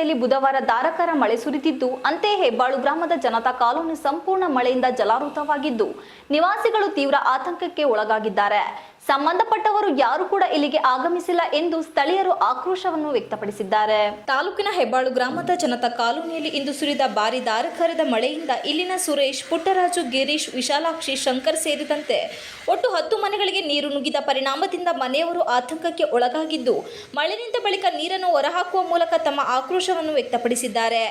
ಕಡೆಯಲ್ಲಿ ಬುಧವಾರ ಧಾರಾಕಾರ ಮಳೆ ಸುರಿದಿದ್ದು, ಅಂತೆಯೇ ಹೆಬ್ಬಾಳು ಗ್ರಾಮದ ಜನತಾ ಕಾಲೋನಿ ಸಂಪೂರ್ಣ ಮಳೆಯಿಂದ ಜಲಾವೃತವಾಗಿದ್ದು, ನಿವಾಸಿಗಳು ತೀವ್ರ ಆತಂಕಕ್ಕೆ ಒಳಗಾಗಿದ್ದಾರೆ. ಸಂಬಂಧಪಟ್ಟವರು ಯಾರು ಕೂಡ ಇಲ್ಲಿಗೆ ಆಗಮಿಸಿಲ್ಲ ಎಂದು ಸ್ಥಳೀಯರು ಆಕ್ರೋಶವನ್ನು ವ್ಯಕ್ತಪಡಿಸಿದ್ದಾರೆ. ತಾಲೂಕಿನ ಹೆಬ್ಬಾಳು ಗ್ರಾಮದ ಜನತಾ ಕಾಲೋನಿಯಲ್ಲಿ ಇಂದು ಸುರಿದ ಭಾರಿ ಧಾರಾಕಾರದ ಮಳೆಯಿಂದ ಇಲ್ಲಿನ ಸುರೇಶ್, ಪುಟ್ಟರಾಜು, ಗಿರೀಶ್, ವಿಶಾಲಾಕ್ಷಿ, ಶಂಕರ್ ಸೇರಿದಂತೆ ಒಟ್ಟು 10 ಮನೆಗಳಿಗೆ ನೀರು ನುಗ್ಗಿದ ಪರಿಣಾಮದಿಂದ ಮನೆಯವರು ಆತಂಕಕ್ಕೆ ಒಳಗಾಗಿದ್ದು, ಮಳೆ ನಿಂತ ಬಳಿಕ ನೀರನ್ನು ಹೊರಹಾಕುವ ಮೂಲಕ ತಮ್ಮ ಆಕ್ರೋಶವನ್ನು ವ್ಯಕ್ತಪಡಿಸಿದ್ದಾರೆ.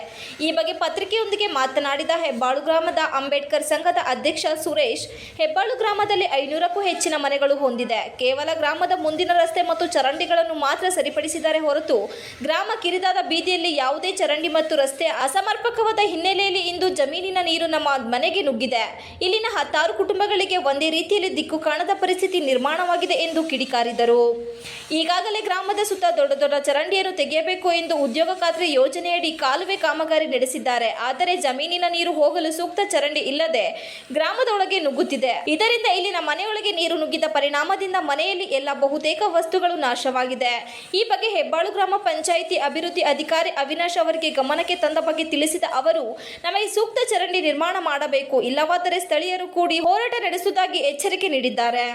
ಈ ಬಗ್ಗೆ ಪತ್ರಿಕೆಯೊಂದಿಗೆ ಮಾತನಾಡಿದ ಹೆಬ್ಬಾಳು ಗ್ರಾಮದ ಅಂಬೇಡ್ಕರ್ ಸಂಘದ ಅಧ್ಯಕ್ಷ ಸುರೇಶ್, ಹೆಬ್ಬಾಳು ಗ್ರಾಮದಲ್ಲಿ 500ಕ್ಕೂ ಹೆಚ್ಚಿನ ಮನೆಗಳು ಹೊಂದಿದೆ. ಕೇವಲ ಗ್ರಾಮದ ಮುಂದಿನ ರಸ್ತೆ ಮತ್ತು ಚರಂಡಿಗಳನ್ನು ಮಾತ್ರ ಸರಿಪಡಿಸಿದರೆ ಹೊರತು ಗ್ರಾಮ ಕಿರಿದಾದ ಬೀದಿಯಲ್ಲಿ ಯಾವುದೇ ಚರಂಡಿ ಮತ್ತು ರಸ್ತೆ ಅಸಮರ್ಪಕವಾದ ಹಿನ್ನೆಲೆಯಲ್ಲಿ ಇಂದು ಜಮೀನಿನ ನೀರು ನಮ್ಮ ಮನೆಗೆ ನುಗ್ಗಿದೆ. ಇಲ್ಲಿನ 10 ಕುಟುಂಬಗಳಿಗೆ ಒಂದೇ ರೀತಿಯಲ್ಲಿ ದಿಕ್ಕು ಕಾಣದ ಪರಿಸ್ಥಿತಿ ನಿರ್ಮಾಣವಾಗಿದೆ ಎಂದು ಕಿಡಿಕಾರಿದರು. ಈಗಾಗಲೇ ಗ್ರಾಮದ ಸುತ್ತ ದೊಡ್ಡ ದೊಡ್ಡ ಚರಂಡಿಯನ್ನು ತೆಗೆಯಬೇಕು ಎಂದು ಉದ್ಯೋಗ ಖಾತ್ರಿ ಯೋಜನೆಯಡಿ ಕಾಲುವೆ ಕಾಮಗಾರಿ ನಡೆಸಿದ್ದಾರೆ. ಆದರೆ ಜಮೀನಿನ ನೀರು ಹೋಗಲು ಸೂಕ್ತ ಚರಂಡಿ ಇಲ್ಲದೆ ಗ್ರಾಮದೊಳಗೆ ನುಗ್ಗುತ್ತಿದೆ. ಇದರಿಂದ ಇಲ್ಲಿನ ಮನೆಯೊಳಗೆ ನೀರು ನುಗ್ಗಿದ ಪರಿಣಾಮದಿಂದ ಮನೆಯಲ್ಲಿ ಎಲ್ಲ ಬಹುತೇಕ ವಸ್ತುಗಳು ನಾಶವಾಗಿದೆ. ಈ ಬಗ್ಗೆ ಹೆಬ್ಬಾಳು ಗ್ರಾಮ ಪಂಚಾಯಿತಿ ಅಭಿವೃದ್ಧಿ ಅಧಿಕಾರಿ ಅವಿನಾಶ್ ಅವರಿಗೆ ಗಮನಕ್ಕೆ ತಂದ ಬಗ್ಗೆ ತಿಳಿಸಿದ ಅವರು, ನಮಗೆ ಸೂಕ್ತ ಚರಂಡಿ ನಿರ್ಮಾಣ ಮಾಡಬೇಕು, ಇಲ್ಲವಾದರೆ ಸ್ಥಳೀಯರು ಕೂಡಿ ಹೋರಾಟ ನಡೆಸುವುದಾಗಿ ಎಚ್ಚರಿಕೆ ನೀಡಿದ್ದಾರೆ.